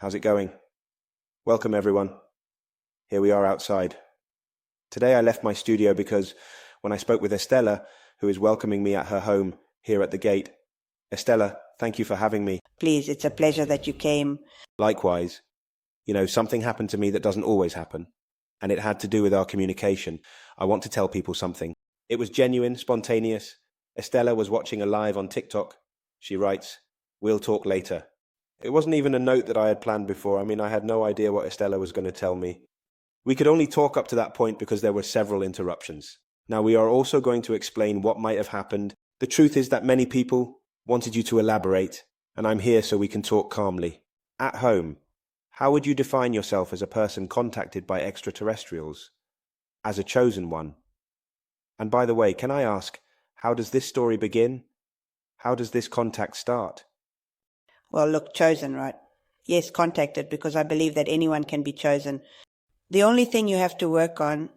How's it going? Welcome everyone. Here we are outside. Today I left my studio because when I spoke with Estella, who is welcoming me at her home here at the gate. Estella, thank you for having me. Please, it's a pleasure that you came. Likewise. Something happened to me that doesn't always happen, and it had to do with our communication. I want to tell people something. It was genuine, spontaneous. Estella was watching a live on TikTok. She writes, "We'll talk later." It wasn't even a note that I had planned before. I had no idea what Estella was going to tell me. We could only talk up to that point because there were several interruptions. Now we are also going to explain what might have happened. The truth is that many people wanted you to elaborate, and I'm here so we can talk calmly. At home, how would you define yourself as a person contacted by extraterrestrials? As a chosen one? And by the way, can I ask, how does this story begin? How does this contact start? Well, look, chosen, right? Yes, contacted, because I believe that anyone can be chosen. The only thing you have to work on,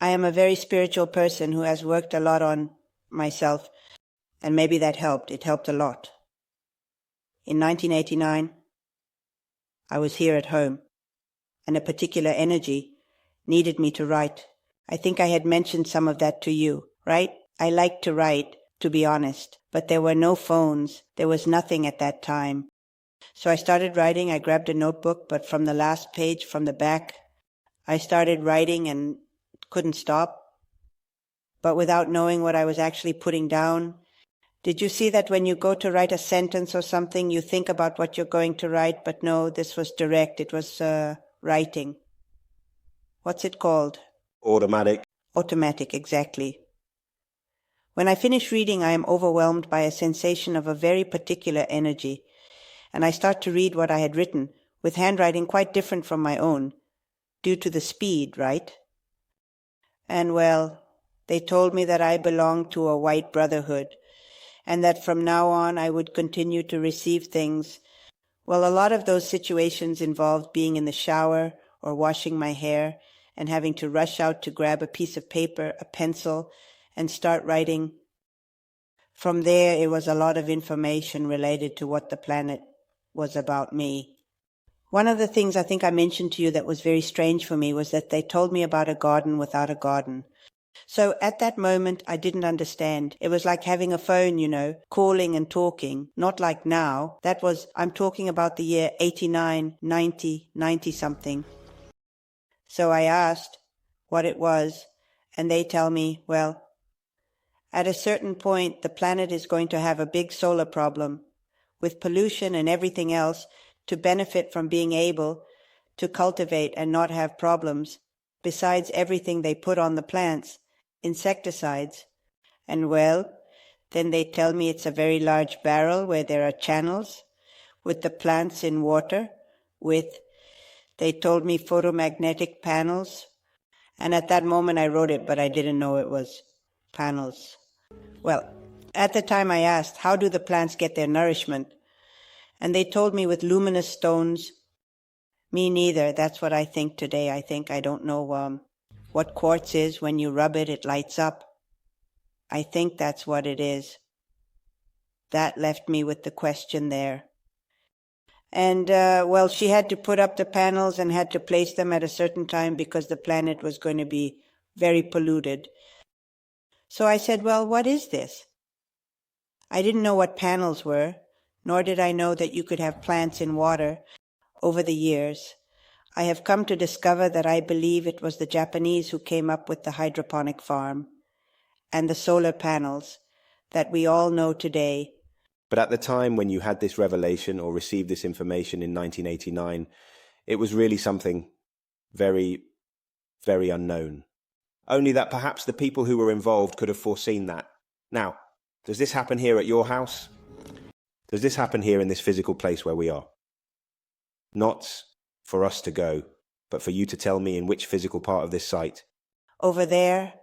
I am a very spiritual person who has worked a lot on myself, and maybe that helped. It helped a lot. In 1989, I was here at home, and a particular energy needed me to write. I think I had mentioned some of that to you, right? I liked to write, to be honest, but there were no phones. There was nothing at that time. So I started writing. I grabbed a notebook, but from the last page, from the back, I started writing and couldn't stop, but without knowing what I was actually putting down. Did you see that when you go to write a sentence or something, you think about what you're going to write, but no, this was direct. It was writing. What's it called? Automatic. Automatic, exactly. When I finish reading, I am overwhelmed by a sensation of a very particular energy, and I start to read what I had written, with handwriting quite different from my own, due to the speed, right? And well, they told me that I belonged to a white brotherhood, and that from now on I would continue to receive things. Well, a lot of those situations involved being in the shower or washing my hair and having to rush out to grab a piece of paper, a pencil, and start writing. From there, it was a lot of information related to what the planet was about me. One of the things I think I mentioned to you that was very strange for me was that they told me about a garden without a garden. So at that moment, I didn't understand. It was like having a phone, calling and talking, not like now. I'm talking about the year 89, 90, 90-something. So I asked what it was, and they tell me, well, at a certain point, the planet is going to have a big solar problem with pollution and everything else to benefit from being able to cultivate and not have problems, besides everything they put on the plants, insecticides. And well, then they tell me it's a very large barrel where there are channels with the plants in water, they told me photomagnetic panels. And at that moment I wrote it, but I didn't know it was panels. Well, at the time I asked, how do the plants get their nourishment? And they told me with luminous stones. Me neither. That's what I think today. I don't know what quartz is. When you rub it, it lights up. I think that's what it is. That left me with the question there. And, well, she had to put up the panels and had to place them at a certain time because the planet was going to be very polluted. So I said, well, what is this? I didn't know what panels were, nor did I know that you could have plants in water. Over the years, I have come to discover that I believe it was the Japanese who came up with the hydroponic farm and the solar panels that we all know today. But at the time when you had this revelation or received this information in 1989, it was really something very, very unknown. Only that perhaps the people who were involved could have foreseen that. Now, does this happen here at your house? Does this happen here in this physical place where we are? Not for us to go, but for you to tell me in which physical part of this site. Over there,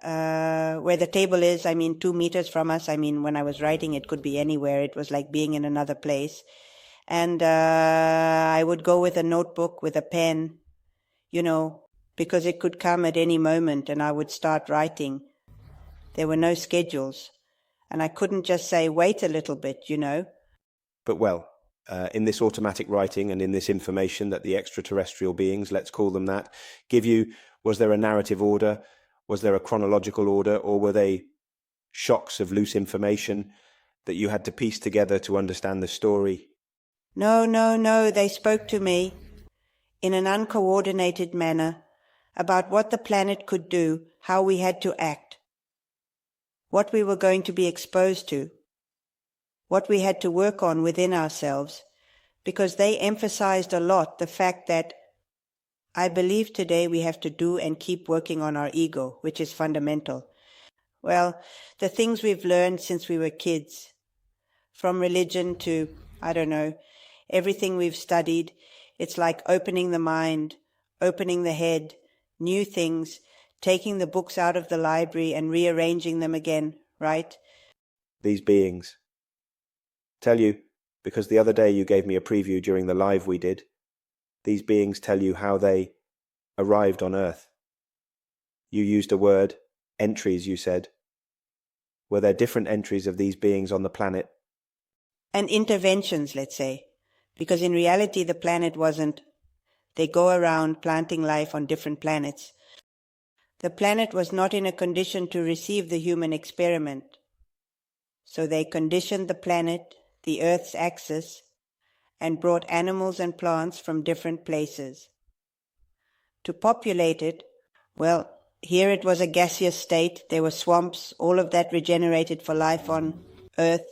where the table is, 2 meters from us. When I was writing, it could be anywhere. It was like being in another place. And I would go with a notebook, with a pen, because it could come at any moment, and I would start writing. There were no schedules. And I couldn't just say, wait a little bit, But well, in this automatic writing and in this information that the extraterrestrial beings, let's call them that, give you? Was there a narrative order? Was there a chronological order? Or were they shocks of loose information that you had to piece together to understand the story? No, they spoke to me in an uncoordinated manner about what the planet could do, how we had to act, what we were going to be exposed to, what we had to work on within ourselves, because they emphasized a lot the fact that I believe today we have to do and keep working on our ego, which is fundamental. Well, the things we've learned since we were kids, from religion to, I don't know, everything we've studied, it's like opening the mind, opening the head, new things, taking the books out of the library and rearranging them again, right? These beings. Tell you, because the other day you gave me a preview during the live we did, these beings tell you how they arrived on Earth. You used a word, entries, you said. Were there different entries of these beings on the planet? And interventions, let's say, because in reality the planet wasn't. They go around planting life on different planets. The planet was not in a condition to receive the human experiment. So they conditioned the planet, the Earth's axis, and brought animals and plants from different places. To populate it, well, here it was a gaseous state, there were swamps, all of that regenerated for life on Earth.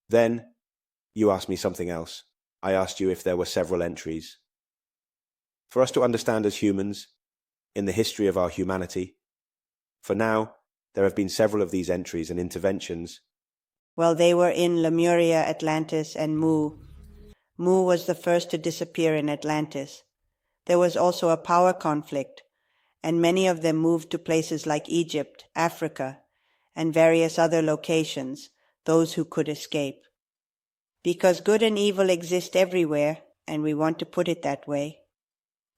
Then you asked me something else. I asked you if there were several entries. For us to understand as humans, in the history of our humanity, for now, there have been several of these entries and interventions. Well, they were in Lemuria, Atlantis, and Mu. Mu was the first to disappear in Atlantis. There was also a power conflict, and many of them moved to places like Egypt, Africa, and various other locations, those who could escape. Because good and evil exist everywhere, and we want to put it that way.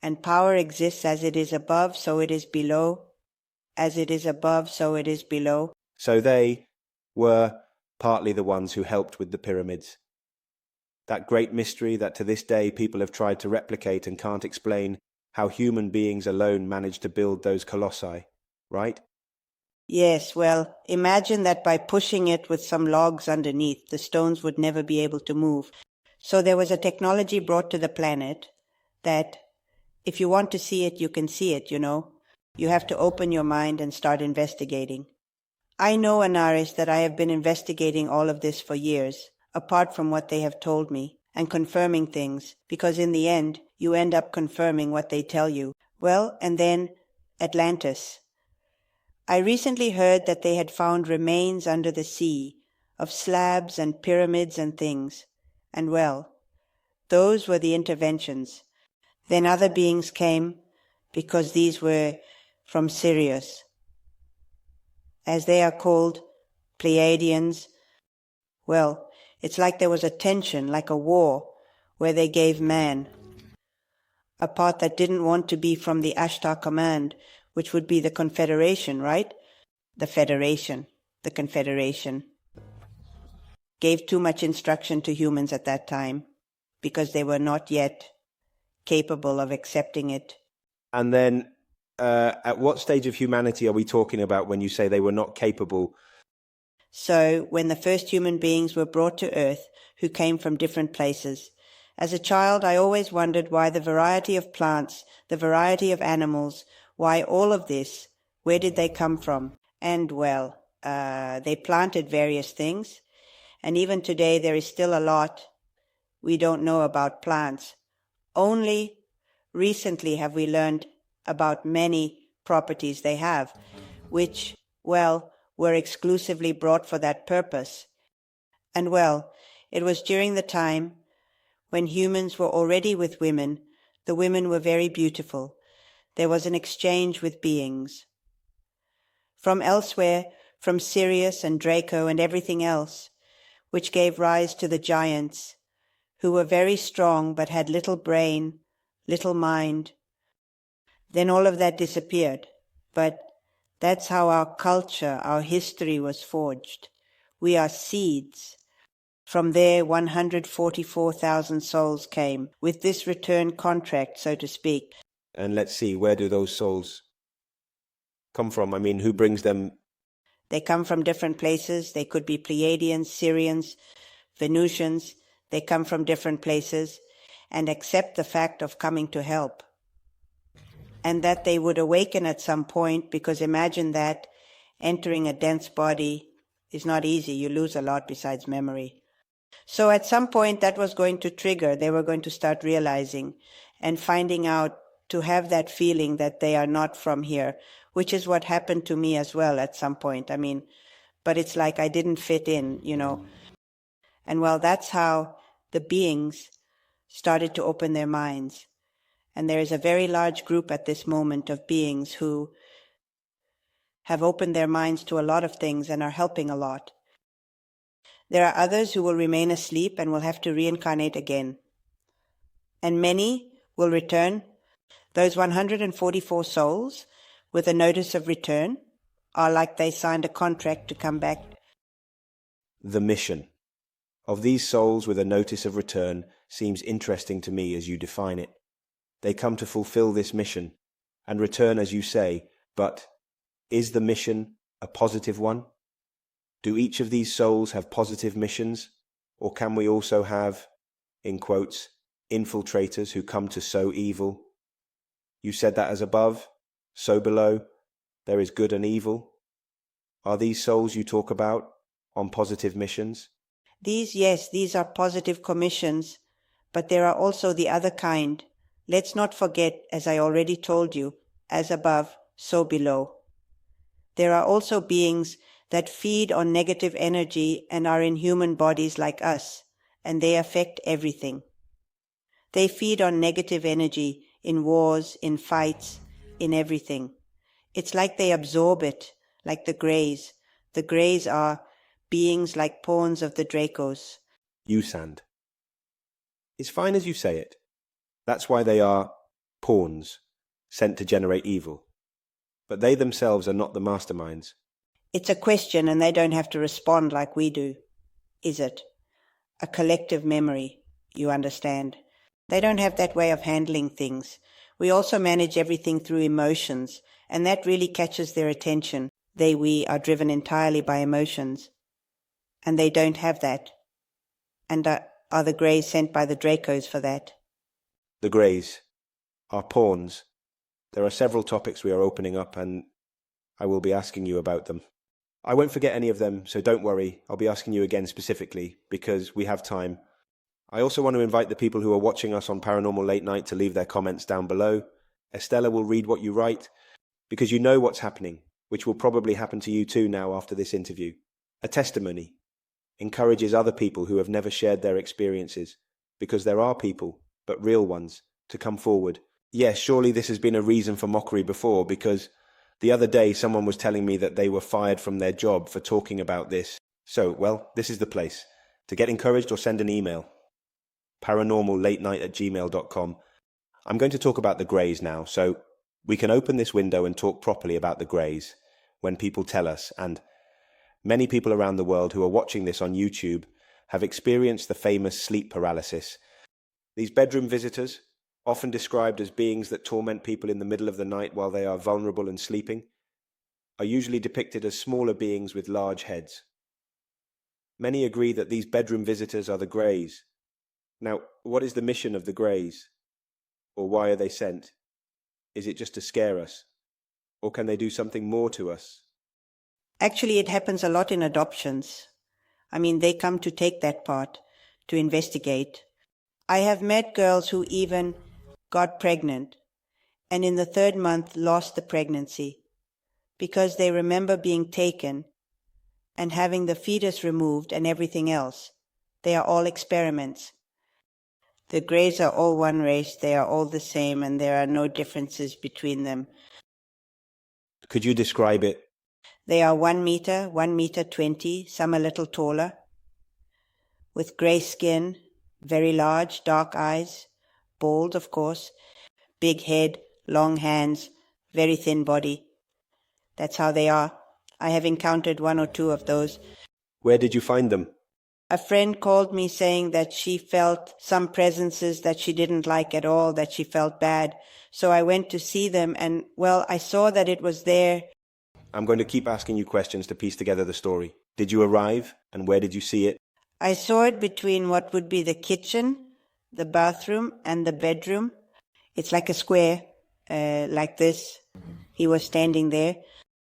And power exists as it is above, so it is below. As it is above, so it is below. So they were partly the ones who helped with the pyramids. That great mystery that to this day people have tried to replicate and can't explain, how human beings alone managed to build those colossi, right? Yes, well, imagine that by pushing it with some logs underneath, the stones would never be able to move. So there was a technology brought to the planet that, if you want to see it, you can see it, you know. You have to open your mind and start investigating. I know, Anaris, that I have been investigating all of this for years, apart from what they have told me, and confirming things, because in the end, you end up confirming what they tell you. Well, and then Atlantis. I recently heard that they had found remains under the sea of slabs and pyramids and things. And well, those were the interventions. Then other beings came, because these were from Sirius. As they are called, Pleiadians. Well, it's like there was a tension, like a war, where they gave man a part that didn't want to be from the Ashtar Command, which would be the Confederation, right? The Federation, the Confederation. Gave too much instruction to humans at that time, because they were not yet capable of accepting it. And then, at what stage of humanity are we talking about when you say they were not capable? So, when the first human beings were brought to Earth, who came from different places, as a child I always wondered why the variety of plants, the variety of animals, why all of this, where did they come from? And well, they planted various things, and even today there is still a lot we don't know about plants. Only recently have we learned about many properties they have, which, well, were exclusively brought for that purpose. And well, it was during the time when humans were already with women. The women were very beautiful. There was an exchange with beings from elsewhere, from Sirius and Draco and everything else, which gave rise to the giants, who were very strong but had little brain, little mind. Then all of that disappeared. But that's how our culture, our history was forged. We are seeds. From there, 144,000 souls came, with this return contract, so to speak. And let's see, where do those souls come from? I mean, who brings them? They come from different places. They could be Pleiadians, Syrians, Venusians. They come from different places and accept the fact of coming to help. And that they would awaken at some point, because imagine that entering a dense body is not easy. You lose a lot besides memory. So at some point that was going to trigger. They were going to start realizing and finding out, to have that feeling that they are not from here, which is what happened to me as well at some point. I mean, but it's like I didn't fit in, you know. And well, that's how the beings started to open their minds. And there is a very large group at this moment of beings who have opened their minds to a lot of things and are helping a lot. There are others who will remain asleep and will have to reincarnate again. And many will return. Those 144 souls with a notice of return are like they signed a contract to come back. The mission of these souls with a notice of return seems interesting to me as you define it. They come to fulfill this mission and return, as you say, but is the mission a positive one? Do each of these souls have positive missions, or can we also have, in quotes, infiltrators who come to sow evil? You said that as above, so below, there is good and evil. Are these souls you talk about on positive missions? Yes, these are positive commissions, but there are also the other kind. Let's not forget, as I already told you, as above, so below. There are also beings that feed on negative energy and are in human bodies like us, and they affect everything. They feed on negative energy in wars, in fights, in everything. It's like they absorb it, like the Greys. The Greys are beings like pawns of the Dracos. Usand. It's fine as you say it. That's why they are pawns, sent to generate evil. But they themselves are not the masterminds. It's a question, and they don't have to respond like we do, is it? A collective memory, you understand. They don't have that way of handling things. We also manage everything through emotions, and that really catches their attention. We are driven entirely by emotions, and they don't have that. And are the Greys sent by the Dracos for that? The Greys are pawns. There are several topics we are opening up, and I will be asking you about them. I won't forget any of them, so don't worry. I'll be asking you again specifically, because we have time. I also want to invite the people who are watching us on Paranormal Late Night to leave their comments down below. Estella will read what you write, because you know what's happening, which will probably happen to you too now after this interview. A testimony encourages other people who have never shared their experiences, because there are people, but real ones, to come forward. Yes, surely this has been a reason for mockery before, because the other day someone was telling me that they were fired from their job for talking about this. So, well, this is the place. To get encouraged or send an email. paranormallatenight@gmail.com. I'm going to talk about the Greys now, so we can open this window and talk properly about the Greys when people tell us, and many people around the world who are watching this on YouTube have experienced the famous sleep paralysis. These bedroom visitors, often described as beings that torment people in the middle of the night while they are vulnerable and sleeping, are usually depicted as smaller beings with large heads. Many agree that these bedroom visitors are the Greys. Now, what is the mission of the Greys? Or why are they sent? Is it just to scare us? Or can they do something more to us? Actually, it happens a lot in adoptions. I mean, they come to take that part, to investigate. I have met girls who even got pregnant, and in the 3rd month lost the pregnancy, because they remember being taken and having the fetus removed and everything else. They are all experiments. The Greys are all one race, they are all the same, and there are no differences between them. Could you describe it? They are 1 meter, 1.20 meters, some a little taller, with grey skin, very large, dark eyes, bald, of course, big head, long hands, very thin body. That's how they are. I have encountered 1 or 2 of those. Where did you find them? A friend called me saying that she felt some presences that she didn't like at all, that she felt bad. So I went to see them and, well, I saw that it was there. I'm going to keep asking you questions to piece together the story. Did you arrive, and where did you see it? I saw it between what would be the kitchen, the bathroom, and the bedroom. It's like a square, like this. He was standing there.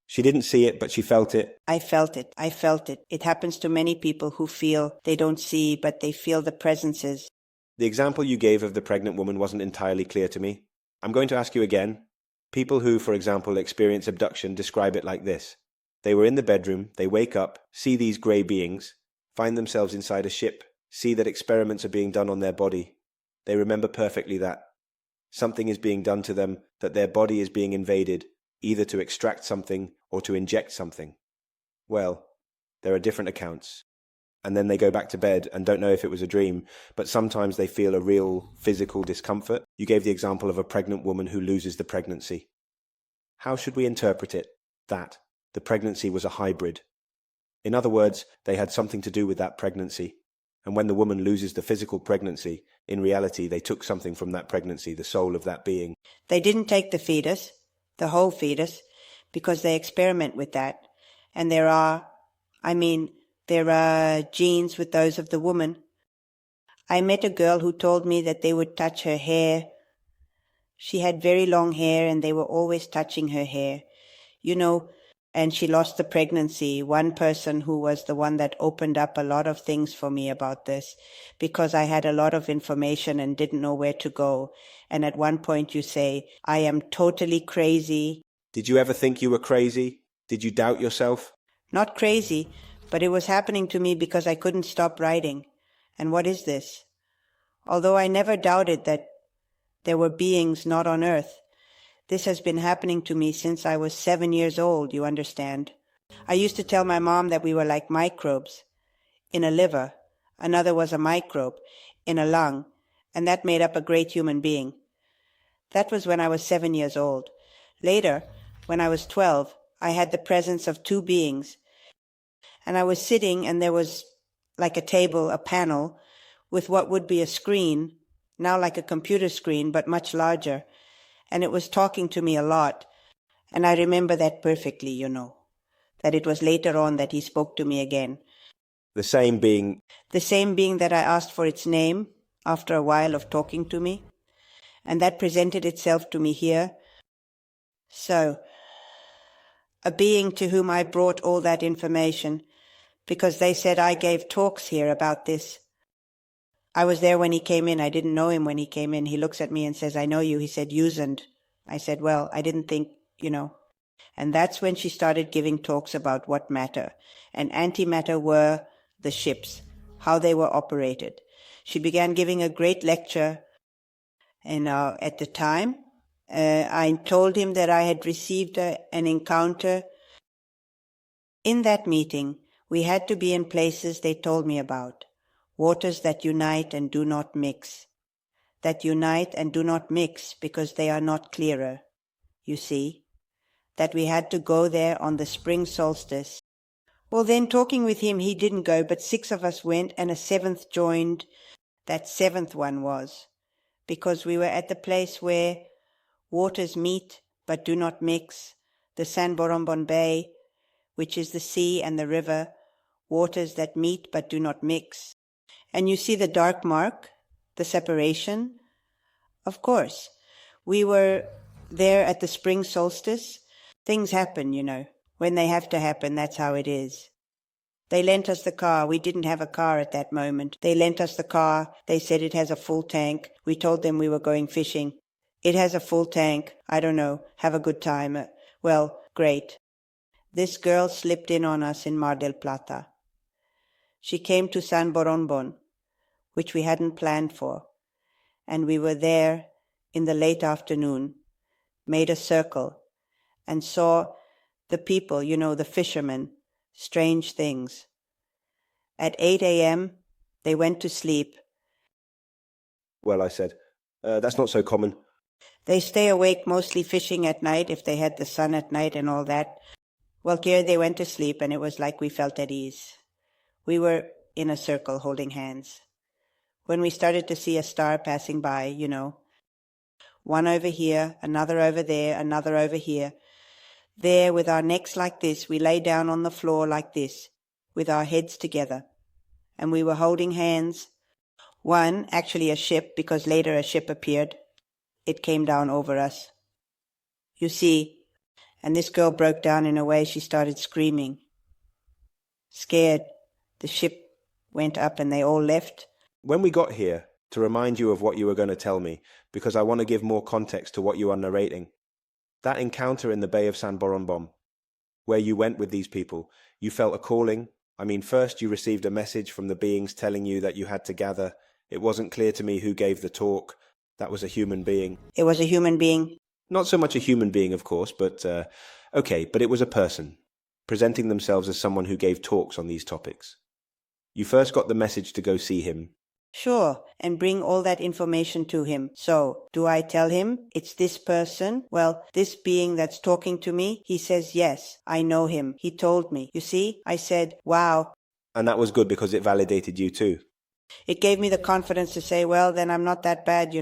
She didn't see it, but she felt it. I felt it. I felt it. It happens to many people who feel they don't see, but they feel the presences. The example you gave of the pregnant woman wasn't entirely clear to me. I'm going to ask you again. People who, for example, experience abduction describe it like this. They were in the bedroom, they wake up, see these grey beings, find themselves inside a ship, see that experiments are being done on their body. They remember perfectly that. Something is being done to them, that their body is being invaded, either to extract something or to inject something. Well, there are different accounts. And then they go back to bed and don't know if it was a dream, but sometimes they feel a real physical discomfort. You gave the example of a pregnant woman who loses the pregnancy. How should we interpret it? That the pregnancy was a hybrid. In other words, they had something to do with that pregnancy. And when the woman loses the physical pregnancy, in reality they took something from that pregnancy, the soul of that being. They didn't take the fetus, the whole fetus, because they experiment with that. And there are genes with those of the woman. I met a girl who told me that they would touch her hair. She had very long hair and they were always touching her hair. And she lost the pregnancy. One person who was the one that opened up a lot of things for me about this, because I had a lot of information and didn't know where to go. And at one point you say, I am totally crazy. Did you ever think you were crazy? Did you doubt yourself? Not crazy, but it was happening to me because I couldn't stop writing. And what is this? Although I never doubted that there were beings not on earth, this has been happening to me since I was 7 years old, you understand. I used to tell my mom that we were like microbes in a liver. Another was a microbe in a lung, and that made up a great human being. That was when I was 7 years old. Later, when I was 12, I had the presence of two beings. And I was sitting, and there was like a table, a panel, with what would be a screen, now like a computer screen, but much larger. And it was talking to me a lot. And I remember that perfectly, that it was later on that he spoke to me again. The same being? The same being that I asked for its name after a while of talking to me. And that presented itself to me here. So, a being to whom I brought all that information, because they said I gave talks here about this. I was there when he came in. I didn't know him when he came in. He looks at me and says, I know you. He said, Usand. I said, well, I didn't think, And that's when she started giving talks about what matter and antimatter were the ships, how they were operated. She began giving a great lecture, and at the time, I told him that I had received an encounter. In that meeting, we had to be in places they told me about. Waters that unite and do not mix. That unite and do not mix because they are not clearer. You see? That we had to go there on the spring solstice. Well, then talking with him, he didn't go, but 6 of us went and a 7th joined. That 7th one was. Because we were at the place where waters meet but do not mix. The San Borombon Bay, which is the sea and the river. Waters that meet but do not mix. And you see the dark mark, the separation? Of course. We were there at the spring solstice. Things happen, When they have to happen, that's how it is. They lent us the car. We didn't have a car at that moment. They lent us the car. They said it has a full tank. We told them we were going fishing. It has a full tank. I don't know. Have a good time. Well, great. This girl slipped in on us in Mar del Plata. She came to San Borombon, which we hadn't planned for, and we were there in the late afternoon, made a circle, and saw the people, the fishermen, strange things. At 8 a.m., they went to sleep. Well, I said, that's not so common. They stay awake mostly fishing at night if they had the sun at night and all that. Well, here they went to sleep, and it was like we felt at ease. We were in a circle holding hands. When we started to see a star passing by, one over here, another over there, another over here. There, with our necks like this, we lay down on the floor like this, with our heads together. And we were holding hands. One, actually a ship, because later a ship appeared. It came down over us. You see, and this girl broke down in a way. She started screaming. Scared. The ship went up and they all left. When we got here, to remind you of what you were going to tell me, because I want to give more context to what you are narrating, that encounter in the Bay of San Borombon, where you went with these people, you felt a calling. I mean, first you received a message from the beings telling you that you had to gather. It wasn't clear to me who gave the talk. That was a human being. It was a human being. Not so much a human being, of course, but okay, but it was a person, presenting themselves as someone who gave talks on these topics. You first got the message to go see him. Sure, and bring all that information to him. So, do I tell him it's this person? Well, this being that's talking to me? He says, yes, I know him. He told me. You see, I said, wow. And that was good because it validated you too. It gave me the confidence to say, well, then I'm not that bad,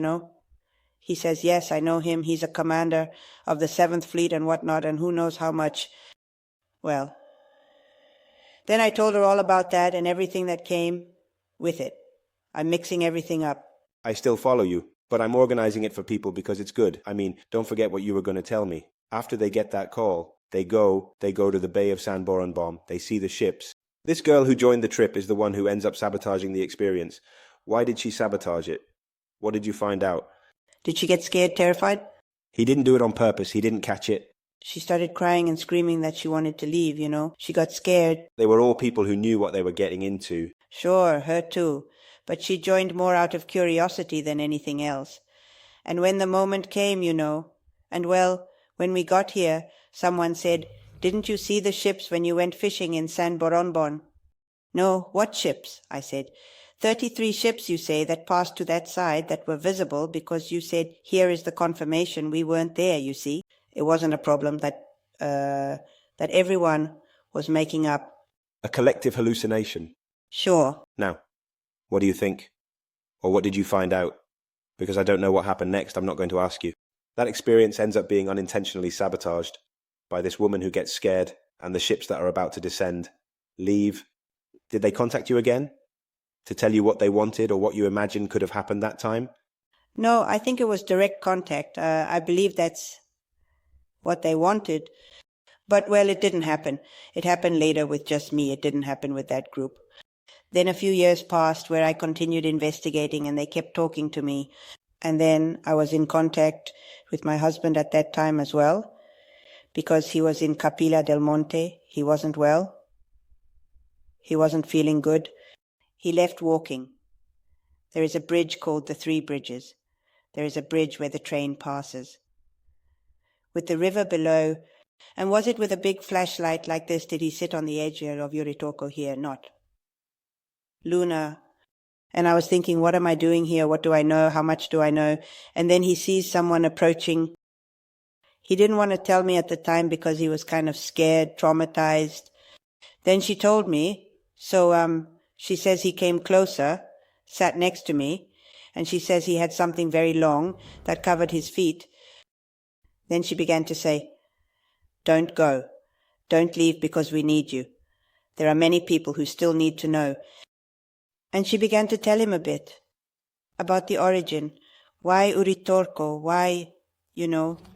He says, yes, I know him. He's a commander of the 7th Fleet and whatnot, and who knows how much. Well, then I told her all about that and everything that came with it. I'm mixing everything up. I still follow you, but I'm organizing it for people because it's good. I mean, don't forget what you were going to tell me. After they get that call, they go to the Bay of San Borombon. They see the ships. This girl who joined the trip is the one who ends up sabotaging the experience. Why did she sabotage it? What did you find out? Did she get scared, terrified? He didn't do it on purpose. He didn't catch it. She started crying and screaming that she wanted to leave, She got scared. They were all people who knew what they were getting into. Sure, her too. But she joined more out of curiosity than anything else. And when the moment came, and well, when we got here, someone said, didn't you see the ships when you went fishing in San Borombon? No, what ships? I said. 33 ships, you say, that passed to that side that were visible because you said, here is the confirmation we weren't there, you see. It wasn't a problem that everyone was making up. A collective hallucination. Sure. Now, what do you think? Or what did you find out? Because I don't know what happened next, I'm not going to ask you. That experience ends up being unintentionally sabotaged by this woman who gets scared and the ships that are about to descend leave. Did they contact you again? To tell you what they wanted or what you imagined could have happened that time? No, I think it was direct contact. I believe that's what they wanted. But, well, it didn't happen. It happened later with just me. It didn't happen with that group. Then a few years passed where I continued investigating and they kept talking to me. And then I was in contact with my husband at that time as well, because he was in Capilla del Monte. He wasn't well. He wasn't feeling good. He left walking. There is a bridge called the Three Bridges. There is a bridge where the train passes. With the river below, and was it with a big flashlight like this did he sit on the edge of Yuritoko here? Not. Luna. And I was thinking, what am I doing here? What do I know? How much do I know? And then he sees someone approaching. He didn't want to tell me at the time because he was kind of scared, traumatized. Then she told me. So she says he came closer, sat next to me, and she says he had something very long that covered his feet. Then she began to say, don't go. Don't leave because we need you. There are many people who still need to know. And she began to tell him a bit about the origin. Why Uritorco? Why,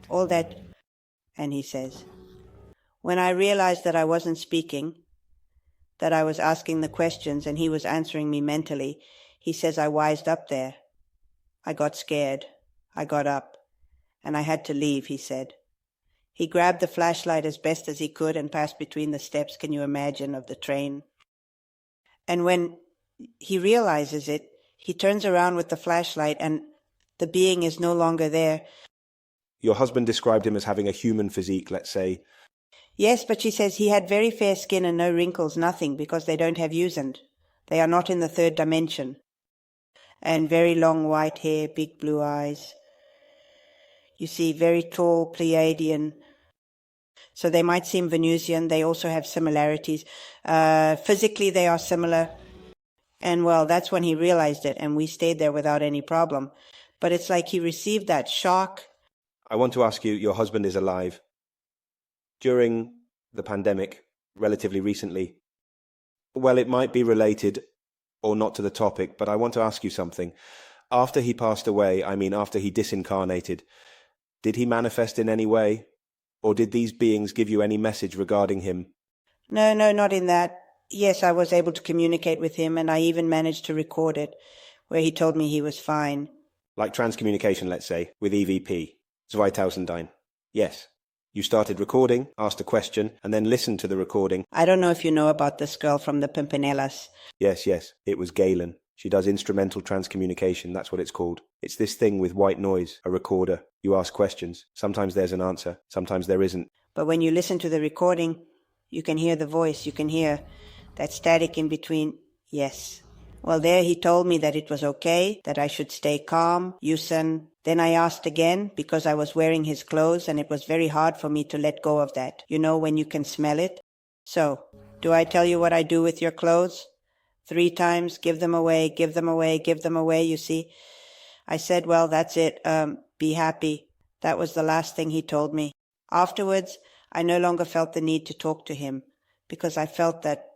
all that. And he says, when I realized that I wasn't speaking, that I was asking the questions and he was answering me mentally, he says I wised up there. I got scared. I got up. And I had to leave, he said. He grabbed the flashlight as best as he could and passed between the steps, can you imagine, of the train. And when he realizes it, he turns around with the flashlight and the being is no longer there. Your husband described him as having a human physique, let's say. Yes, but she says he had very fair skin and no wrinkles, nothing, because they don't have Yuzand. They are not in the 3rd dimension. And very long white hair, big blue eyes. You see, very tall, Pleiadian. So they might seem Venusian. They also have similarities. Physically, they are similar. And well, that's when he realized it, and we stayed there without any problem. But it's like he received that shock. I want to ask you, your husband is alive. During the pandemic, relatively recently, well, it might be related or not to the topic, but I want to ask you something. After he passed away, I mean after he disincarnated, did he manifest in any way? Or did these beings give you any message regarding him? No, not in that. Yes, I was able to communicate with him, and I even managed to record it, where he told me he was fine. Like transcommunication, let's say, with EVP, 2009. Yes. You started recording, asked a question, and then listened to the recording. I don't know if you know about this girl from the Pimpinellas. Yes. It was Galen. She does instrumental transcommunication, that's what it's called. It's this thing with white noise, a recorder. You ask questions. Sometimes there's an answer, sometimes there isn't. But when you listen to the recording, you can hear the voice, you can hear that static in between. Yes. Well, there he told me that it was okay, that I should stay calm, Yusen. Then I asked again, because I was wearing his clothes, and it was very hard for me to let go of that. You know, when you can smell it? So, do I tell you what I do with your clothes? 3 times, give them away, give them away, give them away, you see. I said, well, that's it, be happy. That was the last thing he told me. Afterwards, I no longer felt the need to talk to him, because I felt that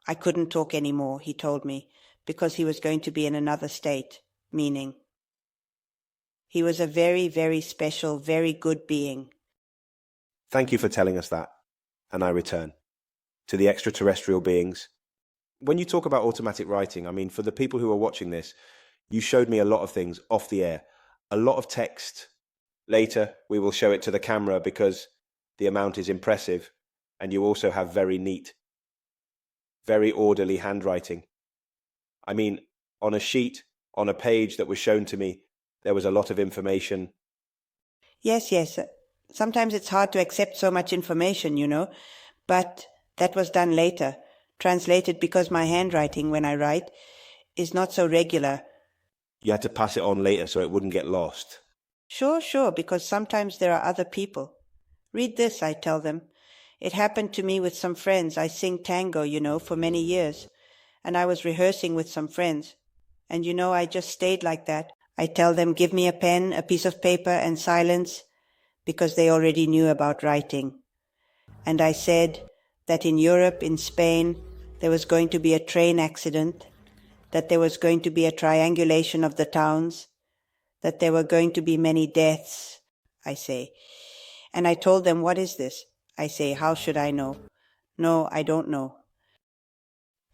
I couldn't talk anymore, he told me, because he was going to be in another state, meaning he was a very, very special, very good being. Thank you for telling us that. And I return to the extraterrestrial beings. When you talk about automatic writing, I mean, for the people who are watching this, you showed me a lot of things off the air, a lot of text. Later, we will show it to the camera because the amount is impressive, and you also have very neat, very orderly handwriting. I mean, on a sheet, on a page that was shown to me, there was a lot of information. Yes. Sometimes it's hard to accept so much information, you know, but that was done later, translated because my handwriting, when I write, is not so regular. You had to pass it on later so it wouldn't get lost. Sure, because sometimes there are other people. Read this, I tell them. It happened to me with some friends. I sing tango, you know, for many years. And I was rehearsing with some friends. And you know, I just stayed like that. I tell them, give me a pen, a piece of paper, and silence, because they already knew about writing. And I said that in Europe, in Spain, there was going to be a train accident, that there was going to be a triangulation of the towns, that there were going to be many deaths, I say. And I told them, what is this? I say, how should I know? No, I don't know.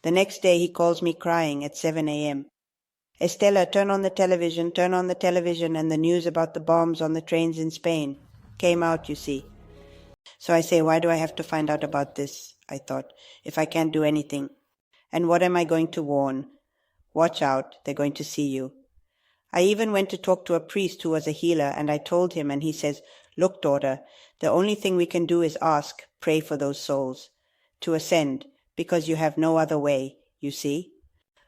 The next day he calls me crying at 7 a.m. Estella, turn on the television, and the news about the bombs on the trains in Spain came out, you see. So I say, why do I have to find out about this? I thought, if I can't do anything. And what am I going to warn? Watch out, they're going to see you. I even went to talk to a priest who was a healer, and I told him, and he says, look, daughter, the only thing we can do is ask, pray for those souls to ascend, because you have no other way, you see.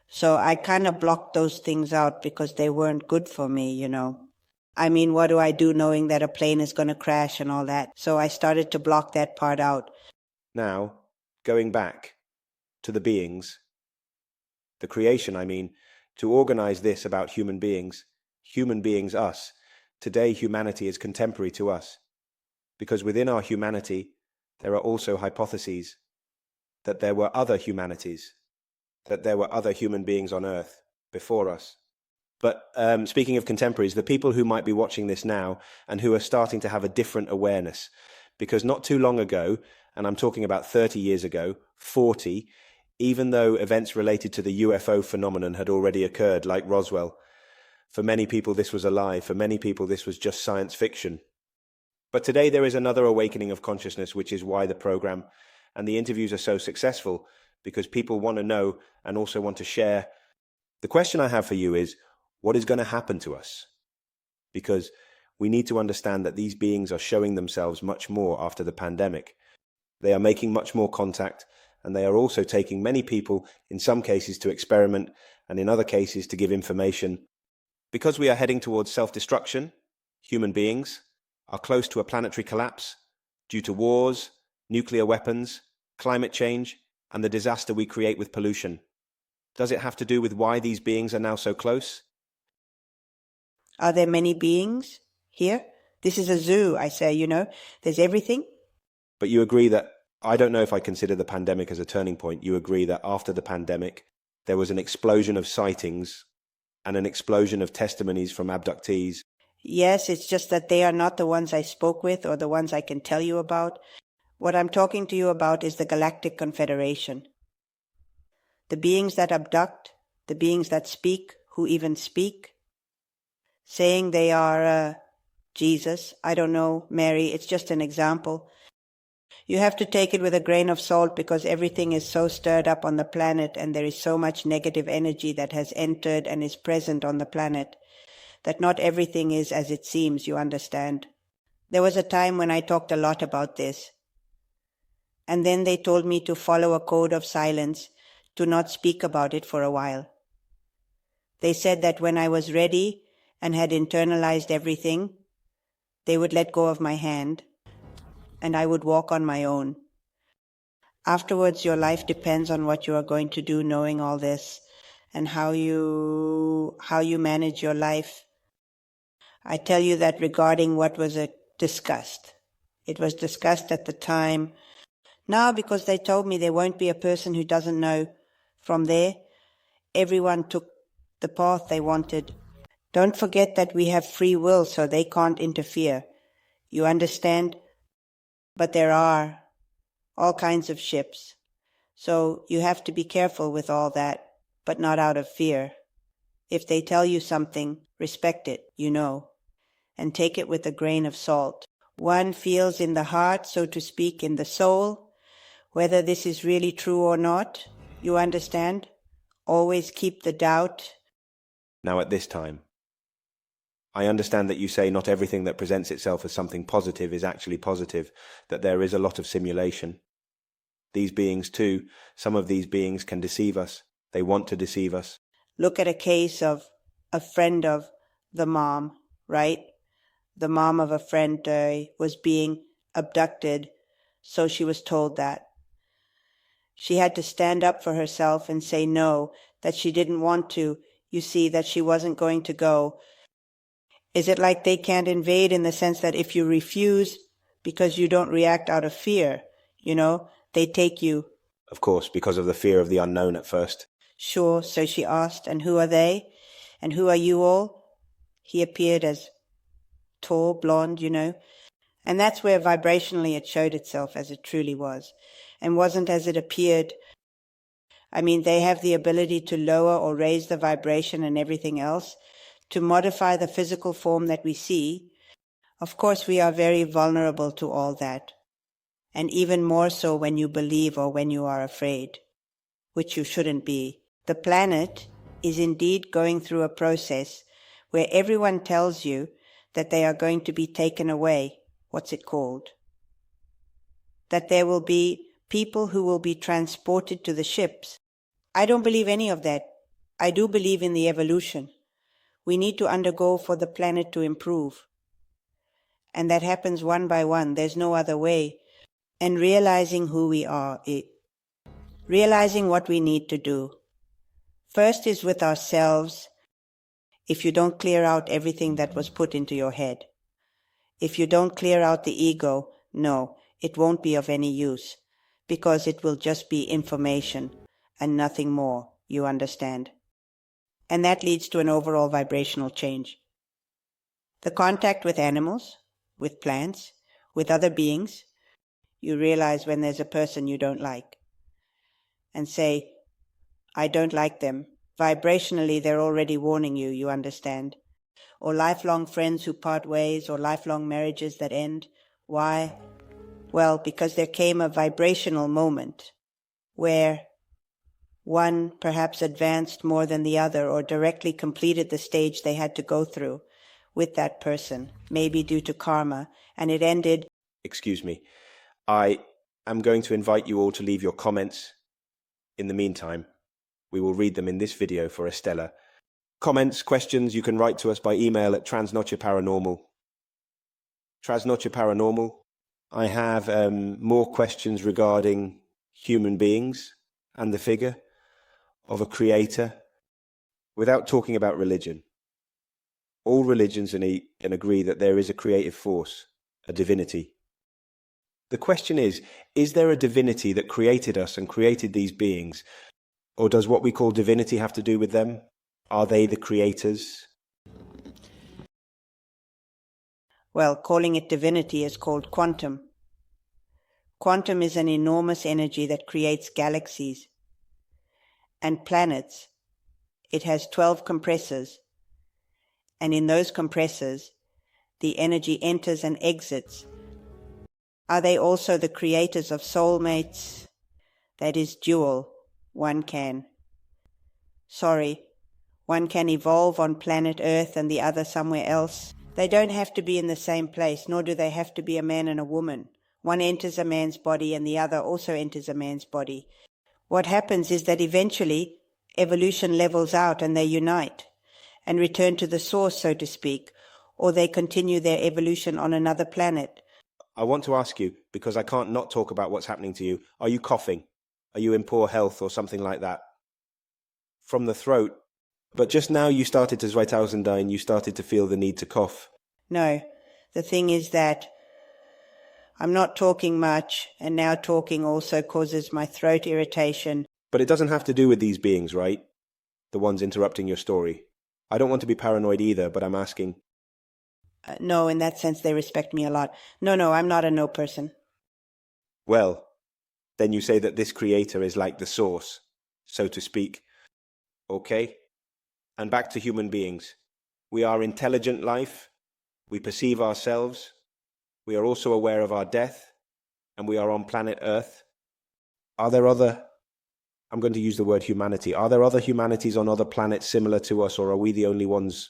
So I kind of blocked those things out because they weren't good for me, you know. I mean, what do I do knowing that a plane is going to crash and all that? So I started to block that part out. Now, going back to the beings, the creation, I mean, to organize this about human beings, us. Today, humanity is contemporary to us, because within our humanity, there are also hypotheses that there were other humanities, that there were other human beings on Earth before us. But speaking of contemporaries, the people who might be watching this now and who are starting to have a different awareness, because not too long ago, and I'm talking about 30 years ago, 40, even though events related to the UFO phenomenon had already occurred, like Roswell, for many people this was a lie, for many people this was just science fiction. But today there is another awakening of consciousness, which is why the program and the interviews are so successful, because people want to know and also want to share. The question I have for you is, what is going to happen to us? Because we need to understand that these beings are showing themselves much more after the pandemic. They are making much more contact, and they are also taking many people, in some cases to experiment, and in other cases to give information. Because we are heading towards self-destruction, human beings are close to a planetary collapse due to wars, nuclear weapons, climate change, and the disaster we create with pollution. Does it have to do with why these beings are now so close? Are there many beings here? This is a zoo, I say, there's everything. But you agree that, I don't know if I consider the pandemic as a turning point, you agree that after the pandemic, there was an explosion of sightings and an explosion of testimonies from abductees. Yes, it's just that they are not the ones I spoke with or the ones I can tell you about. What I'm talking to you about is the Galactic Confederation. The beings that abduct, the beings that speak, who even speak, saying they are Jesus, I don't know, Mary, it's just an example. You have to take it with a grain of salt because everything is so stirred up on the planet and there is so much negative energy that has entered and is present on the planet that not everything is as it seems, you understand. There was a time when I talked a lot about this. And then they told me to follow a code of silence, to not speak about it for a while. They said that when I was ready and had internalized everything, they would let go of my hand and I would walk on my own. Afterwards, your life depends on what you are going to do, knowing all this and how you manage your life. I tell you that regarding what was discussed. It was discussed at the time. Now, because they told me there won't be a person who doesn't know, from there, everyone took the path they wanted. Don't forget that we have free will, so they can't interfere. You understand? But there are all kinds of ships. So you have to be careful with all that, but not out of fear. If they tell you something, respect it, and take it with a grain of salt. One feels in the heart, so to speak, in the soul, whether this is really true or not. You understand? Always keep the doubt. Now at this time, I understand that you say not everything that presents itself as something positive is actually positive, that there is a lot of simulation. These beings too, some of these beings can deceive us. They want to deceive us. Look at a case of a friend of the mom, right? The mom of a friend was being abducted, so she was told that. She had to stand up for herself and say no, that she didn't want to, you see, that she wasn't going to go. Is it like they can't invade in the sense that if you refuse because you don't react out of fear, they take you? Of course, because of the fear of the unknown at first. Sure, so she asked, and who are they? And who are you all? He appeared as tall, blonde, And that's where vibrationally it showed itself as it truly was, and wasn't as it appeared. I mean, they have the ability to lower or raise the vibration and everything else, to modify the physical form that we see. Of course, we are very vulnerable to all that, and even more so when you believe or when you are afraid, which you shouldn't be. The planet is indeed going through a process where everyone tells you that they are going to be taken away. What's it called? That there will be people who will be transported to the ships. I don't believe any of that. I do believe in the evolution. We need to undergo for the planet to improve. And that happens one by one. There's no other way. And realizing who we are, realizing what we need to do. First is with ourselves, if you don't clear out everything that was put into your head. If you don't clear out the ego, no, it won't be of any use, because it will just be information and nothing more, you understand. And that leads to an overall vibrational change. The contact with animals, with plants, with other beings, you realize when there's a person you don't like, and say, I don't like them. Vibrationally, they're already warning you, you understand. Or lifelong friends who part ways, or lifelong marriages that end. Why? Well, because there came a vibrational moment where one perhaps advanced more than the other or directly completed the stage they had to go through with that person, maybe due to karma, and it ended. Excuse me. I am going to invite you all to leave your comments. In the meantime, we will read them in this video for Estella. Comments, questions, you can write to us by email at transnocheparanormal. Transnocheparanormal. I have more questions regarding human beings and the figure. of a creator, without talking about religion. All religions can agree that there is a creative force, a divinity. The question is there a divinity that created us and created these beings? Or does what we call divinity have to do with them? Are they the creators? Well, calling it divinity is called quantum. Quantum is an enormous energy that creates galaxies and planets. It has 12 compressors, and in those compressors, the energy enters and exits. Are they also the creators of soulmates? That is dual. One can. One can evolve on planet Earth and the other somewhere else. They don't have to be in the same place, nor do they have to be a man and a woman. One enters a man's body and the other also enters a man's body. What happens is that eventually evolution levels out and they unite and return to the source, so to speak, or they continue their evolution on another planet. I want to ask you, because I can't not talk about what's happening to you. Are you coughing? Are you in poor health or something like that? From the throat. But just now you started to 2009, you started to feel the need to cough. No, the thing is that I'm not talking much, and now talking also causes my throat irritation. But it doesn't have to do with these beings, right? The ones interrupting your story. I don't want to be paranoid either, but I'm asking. No, in that sense they respect me a lot. No, I'm not a no person. Well, then you say that this creator is like the source, so to speak. Okay? And back to human beings. We are intelligent life. We perceive ourselves. We are also aware of our death. And we are on planet Earth. Are there other, I'm going to use the word humanity, are there other humanities on other planets similar to us, or are we the only ones?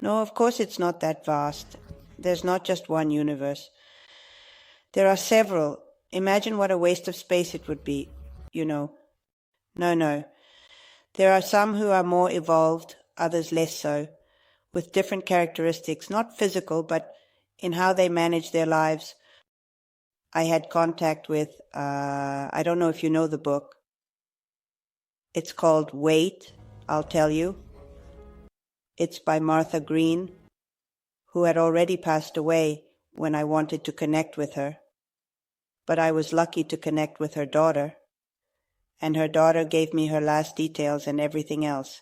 No, of course it's not that vast. There's not just one universe. There are several. Imagine what a waste of space it would be, you know. No. There are some who are more evolved, others less so, with different characteristics, not physical, but in how they manage their lives. I had contact with, I don't know if you know the book. It's called Wait, I'll Tell You. It's by Martha Green, who had already passed away when I wanted to connect with her. But I was lucky to connect with her daughter, and her daughter gave me her last details and everything else.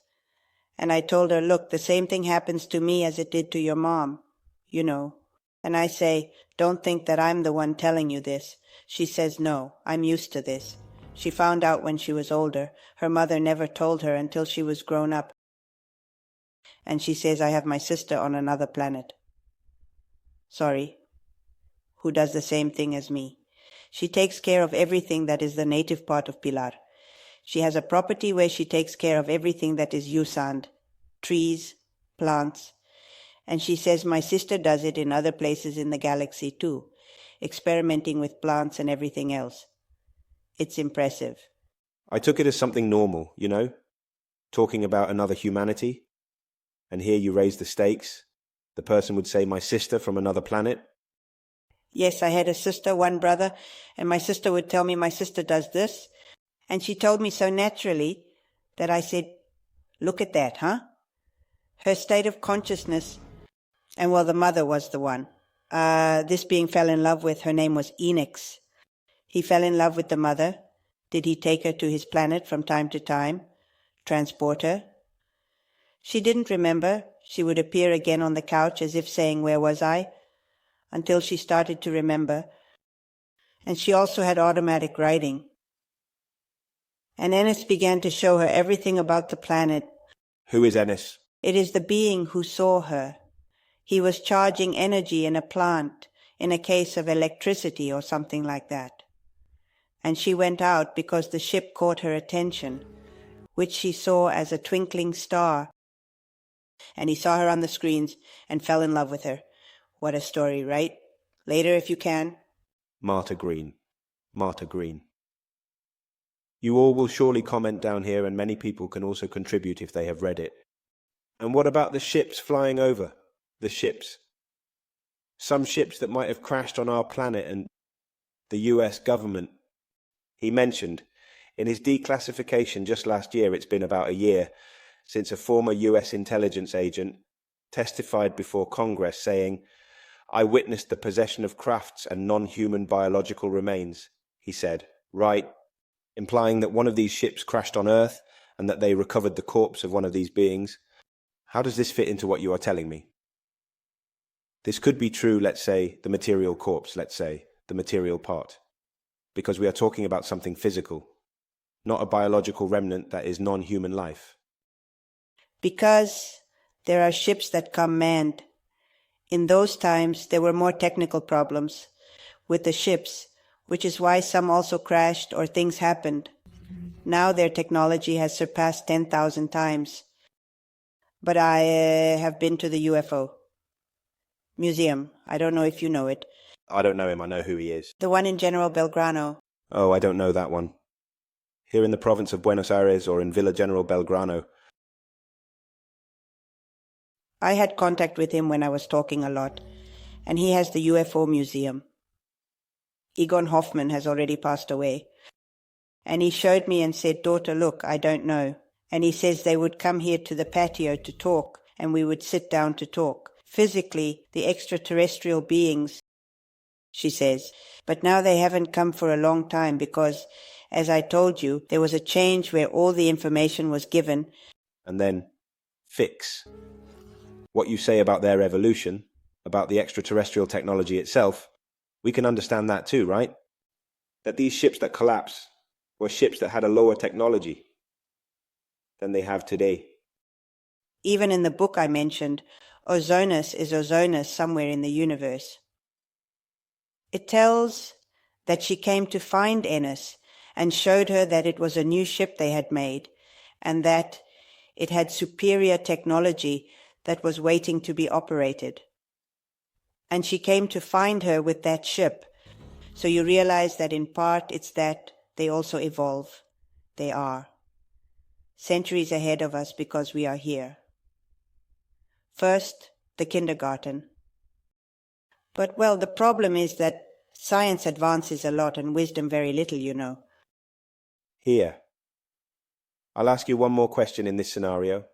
And I told her, look, the same thing happens to me as it did to your mom, you know. And I say, don't think that I'm the one telling you this. She says, no, I'm used to this. She found out when she was older. Her mother never told her until she was grown up. And she says, I have my sister on another planet. Sorry, who does the same thing as me. She takes care of everything that is the native part of Pilar. She has a property where she takes care of everything that is Usand, trees, plants, and she says my sister does it in other places in the galaxy too, experimenting with plants and everything else. It's impressive. I took it as something normal, you know, talking about another humanity. And here you raise the stakes. The person would say, my sister from another planet. Yes, I had a sister, one brother, and my sister would tell me my sister does this. And she told me so naturally that I said, look at that, huh? Her state of consciousness, and well, the mother was the one. This being fell in love with, her name was Enix. He fell in love with the mother. Did he take her to his planet from time to time? Transport her? She didn't remember. She would appear again on the couch as if saying, where was I? Until she started to remember. And she also had automatic writing. And Ennis began to show her everything about the planet. Who is Ennis? It is the being who saw her. He was charging energy in a plant, in a case of electricity or something like that. And she went out because the ship caught her attention, which she saw as a twinkling star. And he saw her on the screens and fell in love with her. What a story, right? Later, if you can. Martha Green. You all will surely comment down here, and many people can also contribute if they have read it. And what about the ships flying over? The ships. Some ships that might have crashed on our planet and the US government. He mentioned, In his declassification just last year, it's been about a year since a former US intelligence agent testified before Congress saying, "I witnessed the possession of crafts and non-human biological remains," he said, right, implying that one of these ships crashed on Earth and that they recovered the corpse of one of these beings. How does this fit into what you are telling me? This could be true, let's say, the material corpse, let's say, the material part, because we are talking about something physical, not a biological remnant that is non-human life. Because there are ships that come manned. In those times, there were more technical problems with the ships, which is why some also crashed or things happened. Now their technology has surpassed 10,000 times. But I have been to the UFO museum. I don't know if you know it. I don't know him, I know who he is. The one in General Belgrano. Oh, I don't know that one. Here in the province of Buenos Aires or in Villa General Belgrano. I had contact with him when I was talking a lot, and he has the UFO museum. Egon Hoffman has already passed away. And he showed me and said, "Daughter, look, I don't know." And he says they would come here to the patio to talk, and we would sit down to talk. Physically, the extraterrestrial beings, she says. But now they haven't come for a long time because, as I told you, there was a change where all the information was given. And then, fix. What you say about their evolution, about the extraterrestrial technology itself, we can understand that too, right? That these ships that collapse were ships that had a lower technology than they have today. Even in the book I mentioned, Ozonus is Ozonus somewhere in the universe. It tells that she came to find Ennis and showed her that it was a new ship they had made and that it had superior technology that was waiting to be operated. And she came to find her with that ship. So you realize that in part it's that they also evolve. They are. Centuries ahead of us because we are here. First, the kindergarten. But, well, the problem is that science advances a lot and wisdom very little, you know. Here. I'll ask you one more question in this scenario,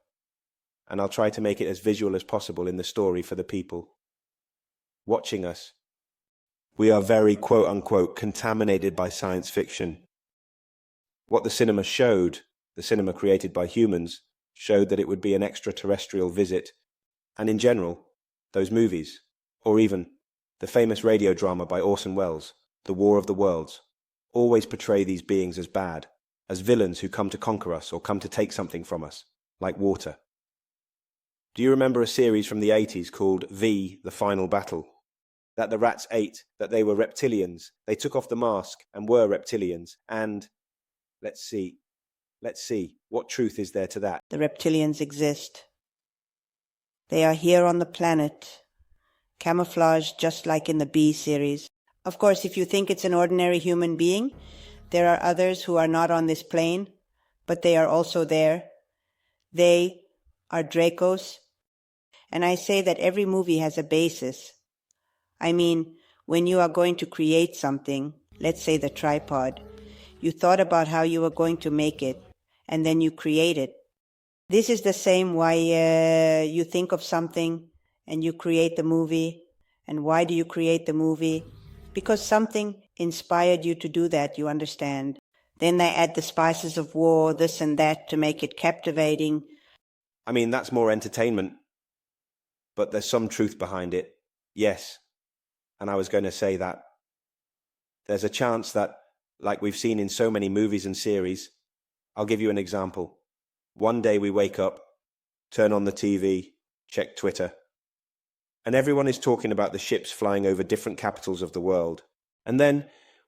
and I'll try to make it as visual as possible in the story for the people watching us. We are very, quote-unquote, contaminated by science fiction. What the cinema showed, the cinema created by humans, showed that it would be an extraterrestrial visit. And in general, those movies, or even the famous radio drama by Orson Welles, The War of the Worlds, always portray these beings as bad, as villains who come to conquer us or come to take something from us, like water. Do you remember a series from the 80s called V, The Final Battle? That the rats ate, that they were reptilians, they took off the mask and were reptilians, and let's see, what truth is there to that? The reptilians exist. They are here on the planet, camouflaged just like in the B series. Of course, if you think it's an ordinary human being, there are others who are not on this plane, but they are also there. They are Dracos. And I say that every movie has a basis. I mean, when you are going to create something, let's say the tripod, you thought about how you were going to make it, and then you create it. This is the same why you think of something and you create the movie. And why do you create the movie? Because something inspired you to do that, you understand. Then they add the spices of war, this and that, to make it captivating. I mean, that's more entertainment. But there's some truth behind it. Yes. And I was going to say that there's a chance that, like we've seen in so many movies and series, I'll give you an example. One day we wake up, turn on the TV, check Twitter, and everyone is talking about the ships flying over different capitals of the world. And then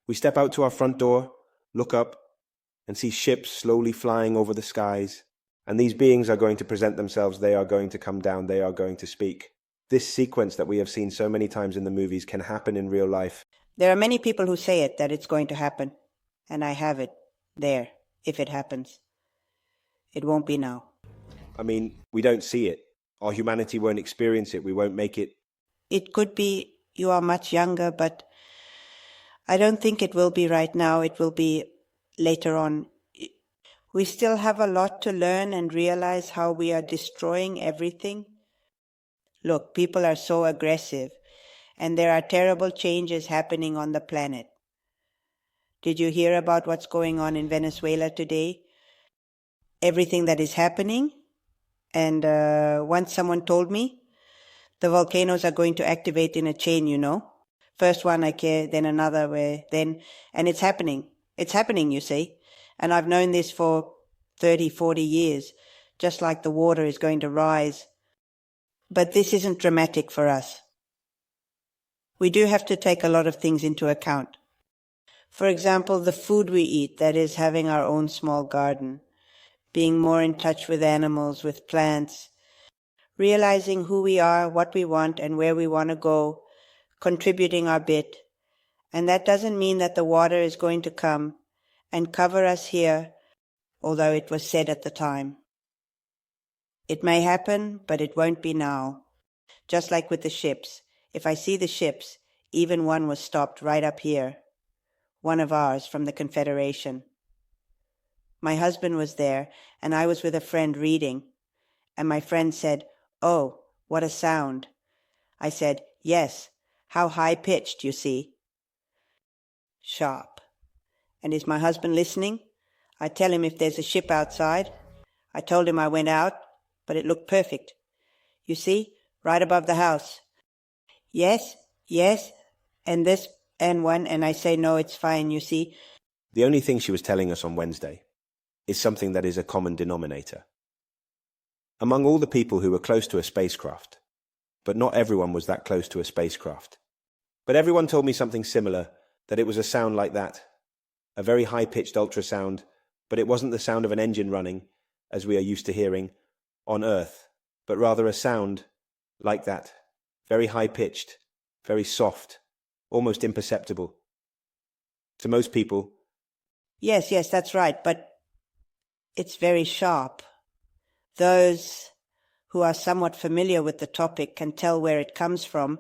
we step out to our front door, look up, and see ships slowly flying over the skies. And these beings are going to present themselves, they are going to come down, they are going to speak. This sequence that we have seen so many times in the movies can happen in real life. There are many people who say it, that it's going to happen. And I have it there, if it happens. It won't be now. I mean, we don't see it. Our humanity won't experience it. We won't make it. It could be you are much younger, but I don't think it will be right now. It will be later on We still have a lot to learn and realize how we are destroying everything. Look, people are so aggressive, and there are terrible changes happening on the planet. Did you hear about what's going on in Venezuela today? Everything that is happening? And once someone told me, the volcanoes are going to activate in a chain, you know. First one I care, then another, and it's happening. It's happening, you see. And I've known this for 30, 40 years, just like the water is going to rise. But this isn't dramatic for us. We do have to take a lot of things into account. For example, the food we eat, that is, having our own small garden, being more in touch with animals, with plants, realizing who we are, what we want, and where we want to go, contributing our bit. And that doesn't mean that the water is going to come and cover us here, although it was said at the time. It may happen, but it won't be now. Just like with the ships. If I see the ships, even one was stopped right up here. One of ours from the Confederation. My husband was there, and I was with a friend reading. And my friend said, "Oh, what a sound." I said, "Yes, how high-pitched, you see." Sharp. And is my husband listening? I tell him if there's a ship outside. I told him I went out, but it looked perfect. You see, right above the house. Yes, and this and one, and I say, no, it's fine, you see. The only thing she was telling us on Wednesday is something that is a common denominator. Among all the people who were close to a spacecraft, but not everyone was that close to a spacecraft. But everyone told me something similar, that it was a sound like that, a very high-pitched ultrasound, but it wasn't the sound of an engine running, as we are used to hearing, on Earth, but rather a sound like that, very high-pitched, very soft, almost imperceptible. To most people... Yes, that's right, but it's very sharp. Those who are somewhat familiar with the topic can tell where it comes from.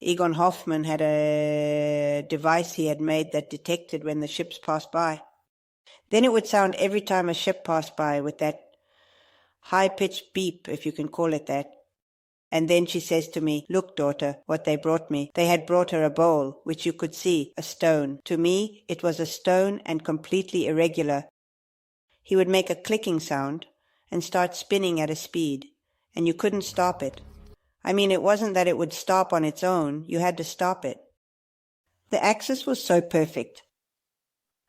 Egon Hoffmann had a device he had made that detected when the ships passed by. Then it would sound every time a ship passed by with that high-pitched beep, if you can call it that. And then she says to me, "Look, daughter, what they brought me." They had brought her a bowl, which you could see, a stone. To me, it was a stone and completely irregular. He would make a clicking sound and start spinning at a speed, and you couldn't stop it. I mean, it wasn't that it would stop on its own. You had to stop it. The axis was so perfect.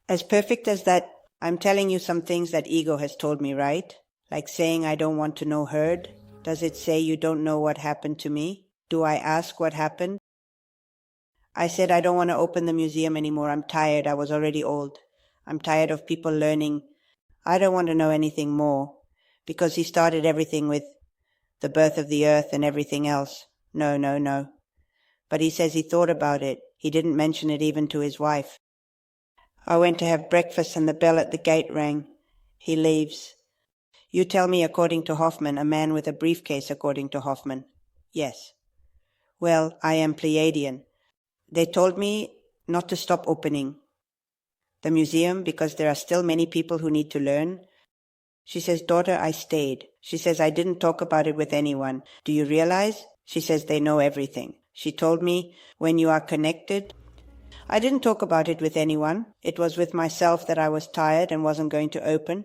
As perfect as that I'm telling you some things that ego has told me, right? Like saying I don't want to know heard. Does it say you don't know what happened to me? Do I ask what happened? I said I don't want to open the museum anymore. I'm tired. I was already old. I'm tired of people learning. I don't want to know anything more. Because he started everything with the birth of the earth and everything else. No. But he says he thought about it. He didn't mention it even to his wife. I went to have breakfast and the bell at the gate rang. He leaves. You tell me according to Hoffman, a man with a briefcase according to Hoffman. Yes. Well, I am Pleiadian. They told me not to stop opening the museum because there are still many people who need to learn. She says, daughter, I stayed. She says, I didn't talk about it with anyone. Do you realize? She says, they know everything. She told me, when you are connected. I didn't talk about it with anyone. It was with myself that I was tired and wasn't going to open.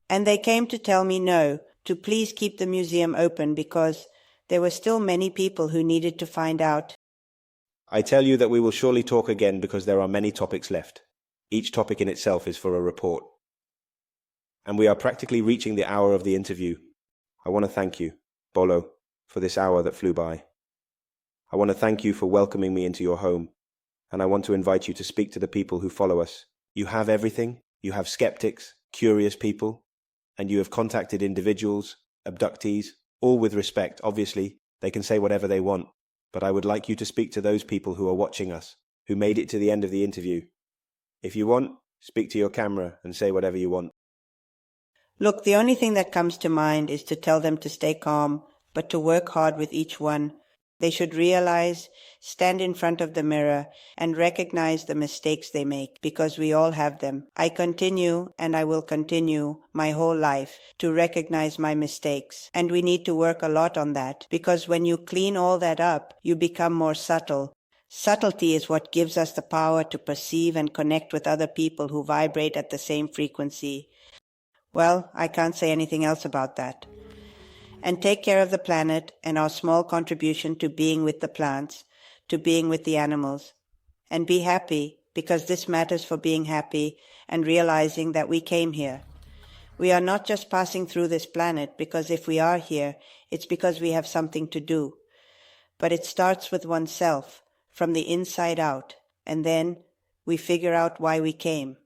And they came to tell me no, to please keep the museum open because there were still many people who needed to find out. I tell you that we will surely talk again because there are many topics left. Each topic in itself is for a report. And we are practically reaching the hour of the interview. I want to thank you, Bolo, for this hour that flew by. I want to thank you for welcoming me into your home. And I want to invite you to speak to the people who follow us. You have everything. You have skeptics, curious people, and you have contacted individuals, abductees, all with respect. Obviously, they can say whatever they want, but I would like you to speak to those people who are watching us, who made it to the end of the interview. If you want, speak to your camera and say whatever you want. Look, the only thing that comes to mind is to tell them to stay calm, but to work hard with each one. They should realize, stand in front of the mirror, and recognize the mistakes they make, because we all have them. I continue, and I will continue my whole life to recognize my mistakes. And we need to work a lot on that, because when you clean all that up, you become more subtle. Subtlety is what gives us the power to perceive and connect with other people who vibrate at the same frequency. Well, I can't say anything else about that. And take care of the planet and our small contribution to being with the plants, to being with the animals. And be happy, because this matters for being happy and realizing that we came here. We are not just passing through this planet, because if we are here, it's because we have something to do. But it starts with oneself, from the inside out, and then we figure out why we came.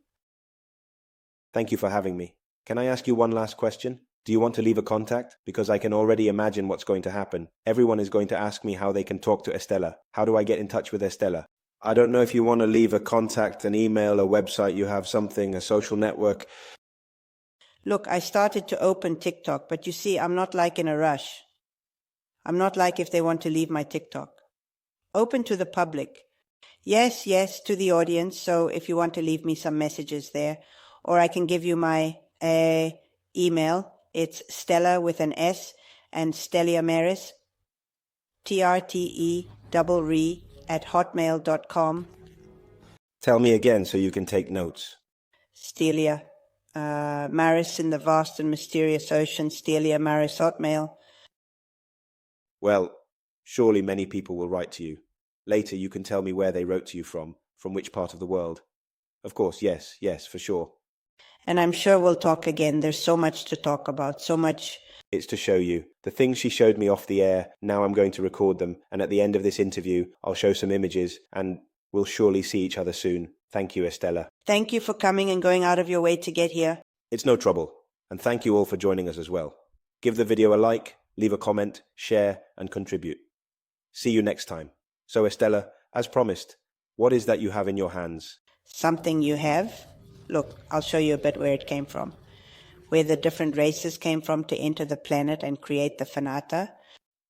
Thank you for having me. Can I ask you one last question? Do you want to leave a contact? Because I can already imagine what's going to happen. Everyone is going to ask me how they can talk to Estella. How do I get in touch with Estella? I don't know if you want to leave a contact, an email, a website, you have something, a social network. Look, I started to open TikTok, but you see, I'm not like in a rush. I'm not like if they want to leave my TikTok. Open to the public. Yes, to the audience, so if you want to leave me some messages there, or I can give you my email. It's Stella with an S and Stellia Maris, TRTE @hotmail.com. Tell me again so you can take notes. Stelia Maris in the vast and mysterious ocean, Stelia Maris Hotmail. Well, surely many people will write to you. Later you can tell me where they wrote to you from which part of the world. Of course, yes, for sure. And I'm sure we'll talk again. There's so much to talk about, so much. It's to show you. The things she showed me off the air, now I'm going to record them, and at the end of this interview, I'll show some images, and we'll surely see each other soon. Thank you, Estella. Thank you for coming and going out of your way to get here. It's no trouble, and thank you all for joining us as well. Give the video a like, leave a comment, share, and contribute. See you next time. So, Estella, as promised, what is that you have in your hands? Something you have? Look, I'll show you a bit where it came from. Where the different races came from to enter the planet and create the Fanata.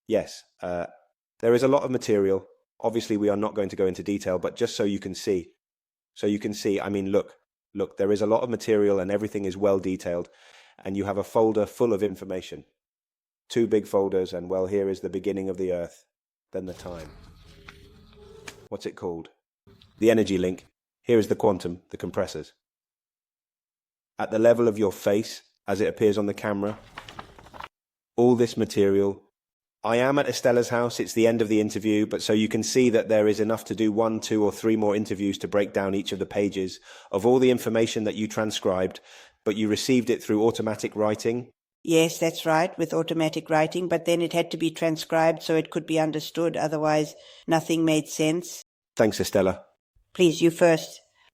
Yes, there is a lot of material. Obviously, we are not going to go into detail, but just so you can see. I mean, look, there is a lot of material and everything is well detailed. And you have a folder full of information. 2 big folders, and well, here is the beginning of the Earth, then the time. What's it called? The energy link. Here is the quantum, the compressors. At the level of your face, as it appears on the camera, all this material. I am at Estella's house. It's the end of the interview, but so you can see that there is enough to do 1, 2, or 3 more interviews to break down each of the pages of all the information that you transcribed, but you received it through automatic writing. Yes, that's right, with automatic writing, but then it had to be transcribed so it could be understood. Otherwise, nothing made sense. Thanks, Estella. Please, you first.